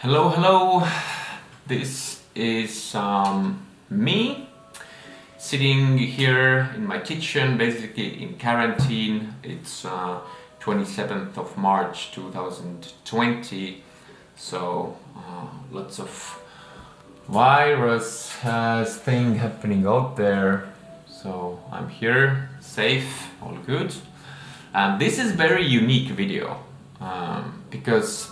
Hello, hello. This is me sitting here in my kitchen, basically in quarantine. It's 27th of March 2020, so lots of virus thing happening out there. So I'm here, safe, all good. And this is very unique video because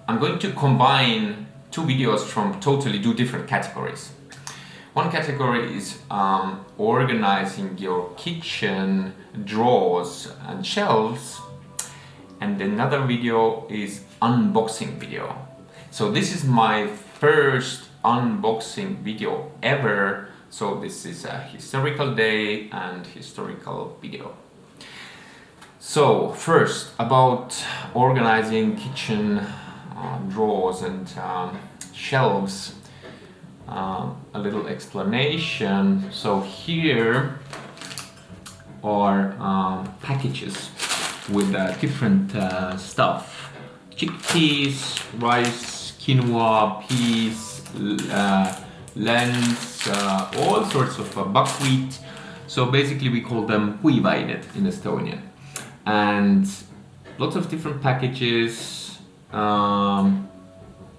I'm going to combine two videos from totally two different categories. One category is organizing your kitchen drawers and shelves, and another video is unboxing video. So this is my first unboxing video ever, so this is a historical day and historical video. So first, about organizing kitchen drawers and shelves, a little explanation. So here are packages with different stuff: chickpeas, rice, quinoa, peas, lentils, all sorts of buckwheat. So basically we call them kuivainet in Estonian, and lots of different packages all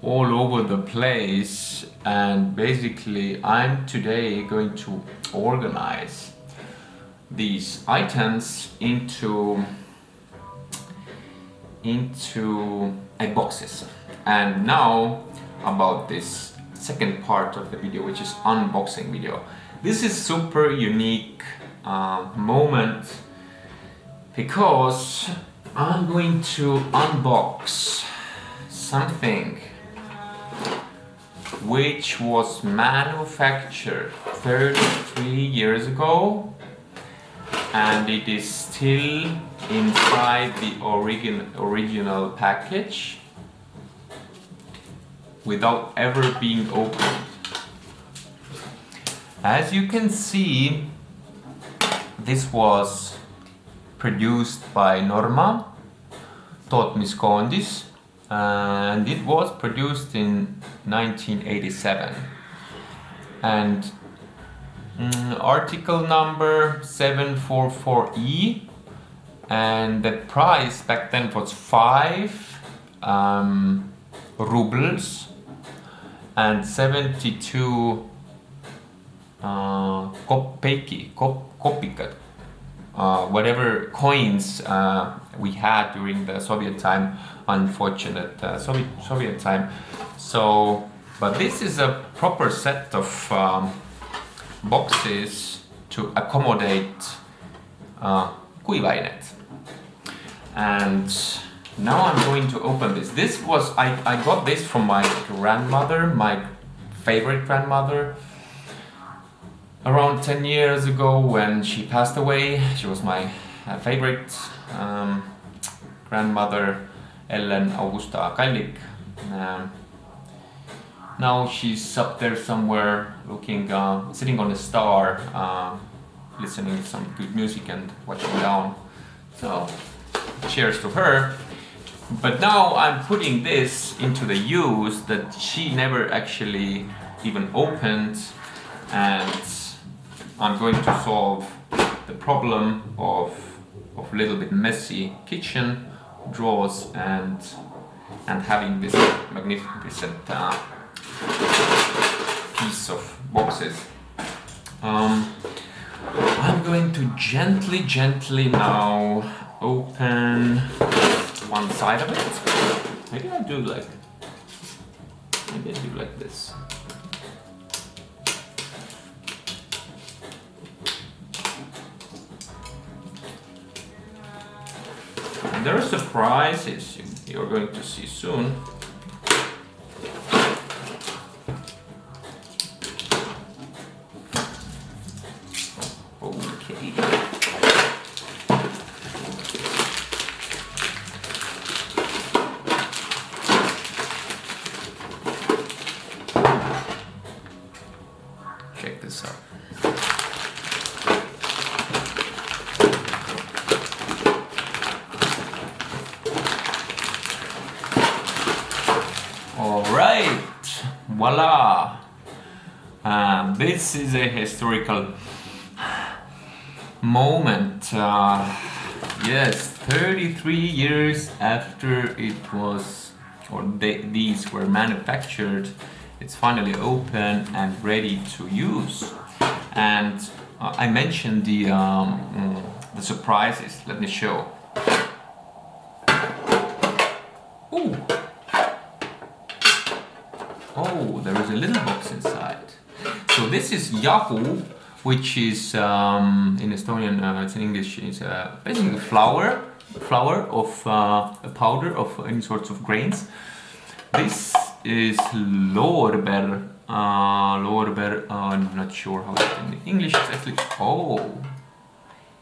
over the place. And basically I'm today going to organize these items into boxes. And now about this second part of the video, which is unboxing video. This is super unique moment because I'm going to unbox something which was manufactured 33 years ago, and it is still inside the original package without ever being opened. As you can see, this was produced by Norma tootmiskoondis, and it was produced in 1987, and article number 744E, and the price back then was 5 rubles and 72 kopikat, whatever coins we had during the Soviet time, unfortunate Soviet time. So, but this is a proper set of boxes to accommodate kuivainet. And now I'm going to open this. This was, I got this from my grandmother, my favorite grandmother, around 10 years ago when she passed away. She was my favorite grandmother, Ellen Augusta Kallik. Now she's up there somewhere looking, sitting on a star, listening to some good music and watching down. So cheers to her. But now I'm putting this into the use that she never actually even opened, and I'm going to solve the problem of a little bit messy kitchen drawers and having this magnificent piece of boxes. I'm going to gently now open one side of it. Maybe I do like this. And there are surprises you're going to see soon. Okay. Check this out. voila! This is a historical moment. Yes, 33 years after it was, or these were manufactured, it's finally open and ready to use. And I mentioned the surprises. Let me show. Ooh. Oh, there is a little box inside. So this is Yahoo, which is in Estonian, it's in English, it's basically flour of a powder of any sorts of grains. This is lorber. I'm not sure how it's in English exactly. Oh,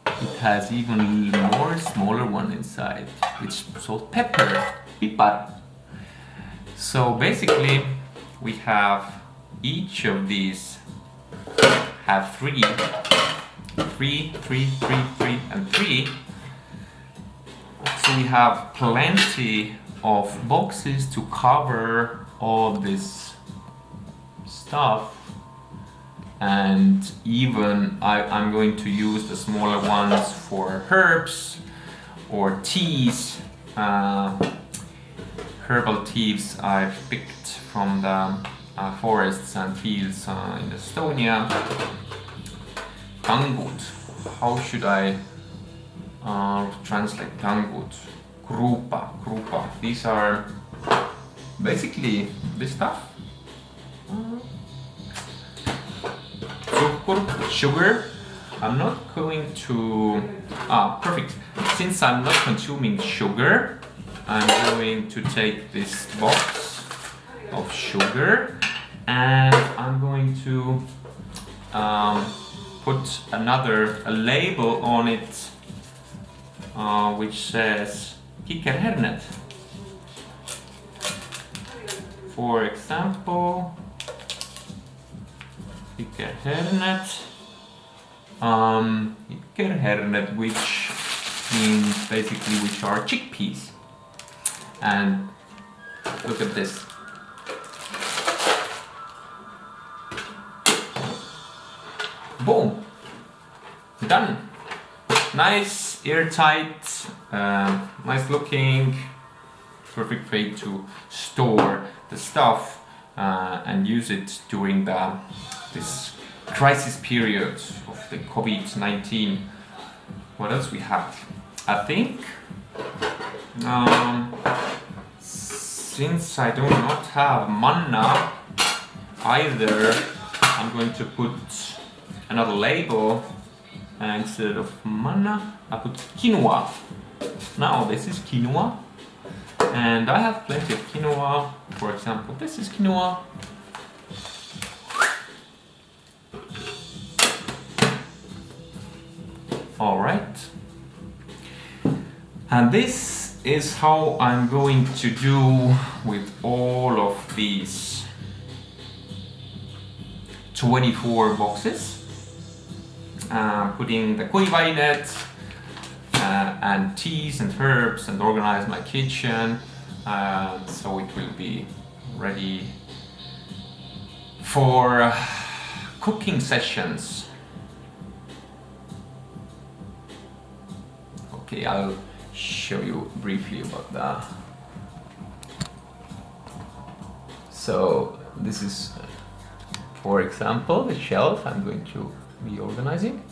it has even more smaller one inside, which is called pipar. So basically, we have each of these have three, and three. So we have plenty of boxes to cover all this stuff, and even I'm going to use the smaller ones for herbs or teas. Herbal teas I've picked from the forests and fields in Estonia. Tangud. How should I translate tangud? Krupa. These are basically this stuff. Sugar. I'm not going to. Perfect. Since I'm not consuming sugar, I'm going to take this box of sugar and I'm going to put a label on it which says kikkerhernet. For example, kikkerhernet, which means basically which are chickpeas. And look at this. Boom! Done! Nice, airtight, nice looking, perfect way to store the stuff and use it during this crisis period of the COVID-19. What else we have? I think since I do not have manna either, I'm going to put another label. Instead of manna, I put quinoa. Now this is quinoa, and I have plenty of quinoa. For example, this is quinoa. All right, and this is how I'm going to do with all of these 24 boxes. Putting the kuivainet and teas and herbs and organize my kitchen so it will be ready for cooking sessions. Okay, I'll show you briefly about that. So this is, for example, the shelf I'm going to be organizing.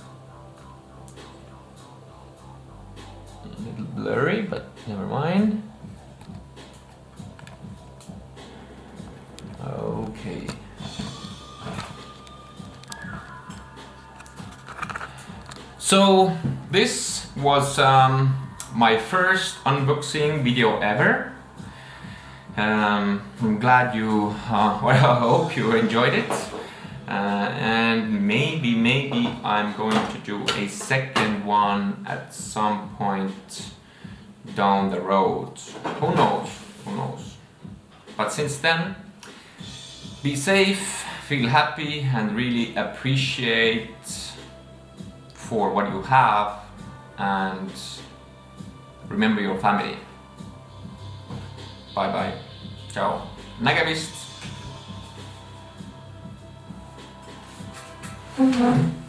A little blurry, but never mind. Okay. So this was my first unboxing video ever. I'm glad you, well, I hope you enjoyed it. And maybe I'm going to do a second one at some point down the road. Who knows? But since then, be safe, feel happy, and really appreciate for what you have, and remember your family. Bye bye. Ciao. Nägemist. Bye.